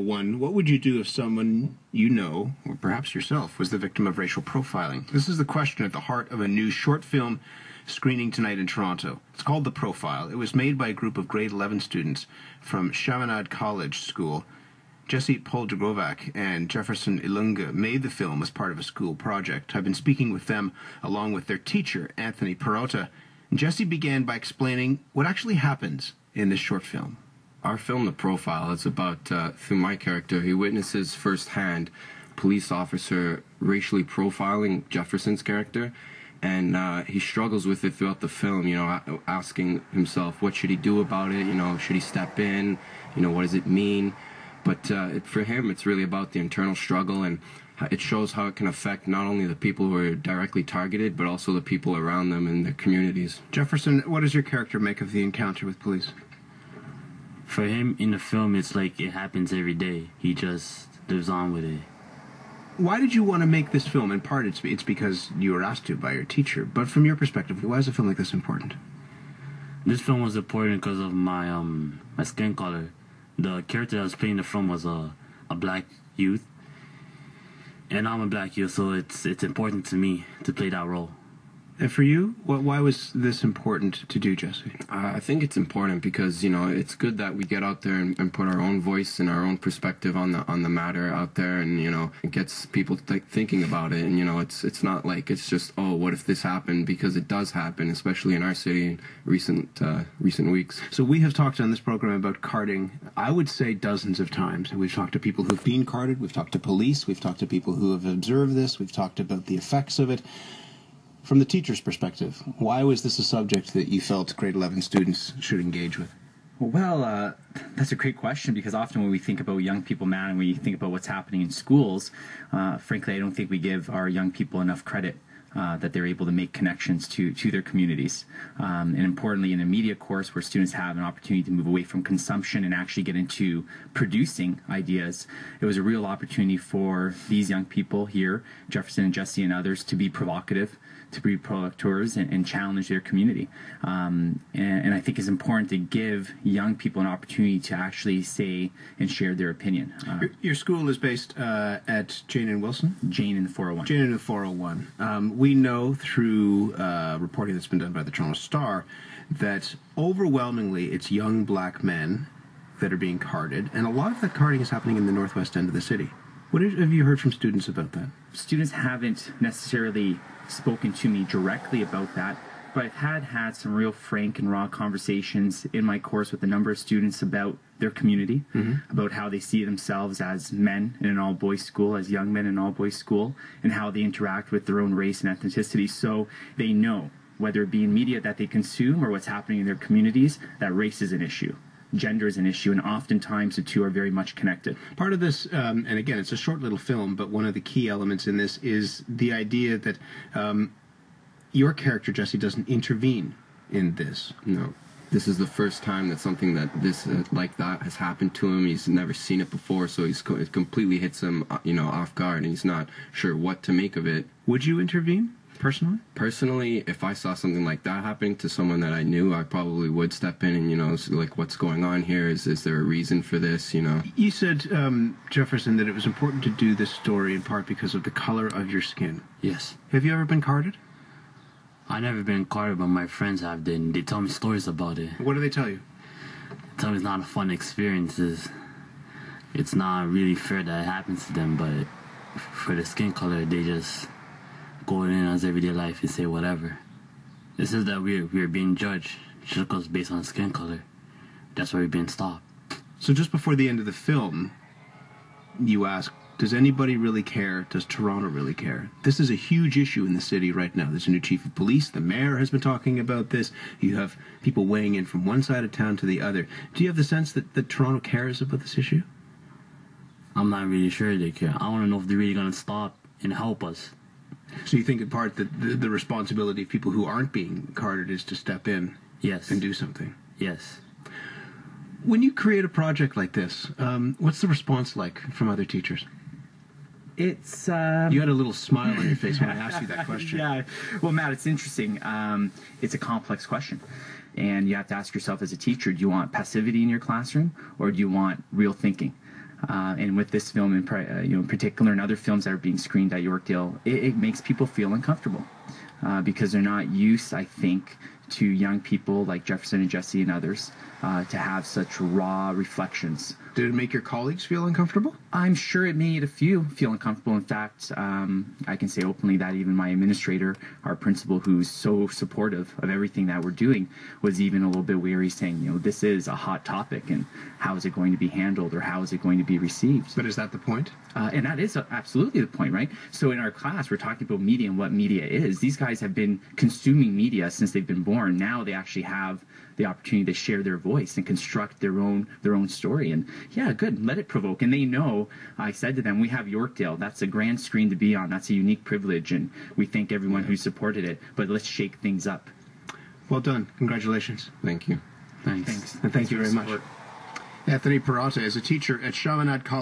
401. What would you do if someone you know, or perhaps yourself, was the victim of racial profiling? This is the question at the heart of a new short film screening tonight in Toronto. It's called The Profile. It was made by a group of grade 11 students from Chaminade College School. Jesse Poljagrovac and Jefferson Ilunga made the film as part of a school project. I've been speaking with them along with their teacher, Anthony Peralta. And Jesse began by explaining what actually happens in this short film. Our film, The Profile, is about, through my character, he witnesses firsthand police officer racially profiling Jefferson's character, and he struggles with it throughout the film, you know, asking himself, what should he do about it, you know, should he step in, you know, what does it mean? But for him, it's really about the internal struggle, and it shows how it can affect not only the people who are directly targeted, but also the people around them and their communities. Jefferson, what does your character make of the encounter with police? For him, in the film, it's like it happens every day. He just lives on with it. Why did you want to make this film? In part, it's because you were asked to by your teacher. But from your perspective, why is a film like this important? This film was important because of my my skin color. The character that was playing the film was a black youth. And I'm a black youth, so it's important to me to play that role. And for you, why was this important to do, Jesse? I think it's important because, you know, it's good that we get out there and put our own voice and our own perspective on the matter out there, and, you know, it gets people thinking about it. And, you know, it's not like it's just, oh, what if this happened? Because it does happen, especially in our city in recent weeks. So we have talked on this program about carding, I would say dozens of times. And we've talked to people who've been carded, we've talked to police, we've talked to people who have observed this, we've talked about the effects of it. From the teacher's perspective, why was this a subject that you felt grade 11 students should engage with? Well, that's a great question, because often when we think about young people, man, and we think about what's happening in schools, frankly, I don't think we give our young people enough credit that they're able to make connections to their communities. And importantly, in a media course where students have an opportunity to move away from consumption and actually get into producing ideas, it was a real opportunity for these young people here, Jefferson and Jesse and others, to be provocative, to be provocateurs and challenge their community. And I think it's important to give young people an opportunity to actually say and share their opinion. Your school is based at Jane and Wilson? Jane and the 401. Jane and the 401. We know through reporting that's been done by the Toronto Star that overwhelmingly it's young black men that are being carded, and a lot of that carding is happening in the northwest end of the city. What have you heard from students about that? Students haven't necessarily spoken to me directly about that, but I've had some real frank and raw conversations in my course with a number of students about their community, about how they see themselves as men in an all-boys school, as young men in an all-boys school, and how they interact with their own race and ethnicity. So they know, whether it be in media that they consume or what's happening in their communities, that race is an issue. Gender is an issue, and oftentimes the two are very much connected. Part of this, and again, it's a short little film, but one of the key elements in this is the idea that your character, Jesse, doesn't intervene in this. No. This is the first time that something like that has happened to him. He's never seen it before, so it completely hits him, you know, off guard, and he's not sure what to make of it. Would you intervene? Personally? Personally, if I saw something like that happening to someone that I knew, I probably would step in and, you know, like, what's going on here? Is there a reason for this, you know? You said, Jefferson, that it was important to do this story in part because of the color of your skin. Yes. Have you ever been carded? I've never been carded, but my friends have. They tell me stories about it. What do they tell you? They tell me it's not a fun experience. It's not really fair that it happens to them, but for the skin color, they just go in as everyday life and say whatever. This is that we're being judged just because based on skin color. That's why we're being stopped. So just before the end of the film, you ask, does anybody really care? Does Toronto really care? This is a huge issue in the city right now. There's a new chief of police. The mayor has been talking about this. You have people weighing in from one side of town to the other. Do you have the sense that Toronto cares about this issue? I'm not really sure they care. I want to know if they're really going to stop and help us. So you think in part that the responsibility of people who aren't being carded is to step in Yes. and do something? Yes. When you create a project like this, what's the response like from other teachers? It's You had a little smile on your face when I asked you that question. Yeah. Well, Matt, it's interesting. It's a complex question. And you have to ask yourself as a teacher, do you want passivity in your classroom or do you want real thinking? And with this film in particular, and other films that are being screened at Yorkdale, it makes people feel uncomfortable because they're not used, I think, to young people like Jefferson and Jesse and others to have such raw reflections. Did it make your colleagues feel uncomfortable? I'm sure it made a few feel uncomfortable. In fact, I can say openly that even my administrator, our principal, who's so supportive of everything that we're doing, was even a little bit wary, saying, this is a hot topic, and how is it going to be handled, or how is it going to be received? But is that the point? And that is absolutely the point, right? So in our class, we're talking about media and what media is. These guys have been consuming media since they've been born. Now they actually have the opportunity to share their voice and construct their own story. And yeah, good, let it provoke. And they know, I said to them, we have Yorkdale. That's a grand screen to be on. That's a unique privilege. And we thank everyone who supported it. But let's shake things up. Well done. Congratulations. Thank you. Thanks. And thank you very much. Anthony Peralta is a teacher at Chaminade College.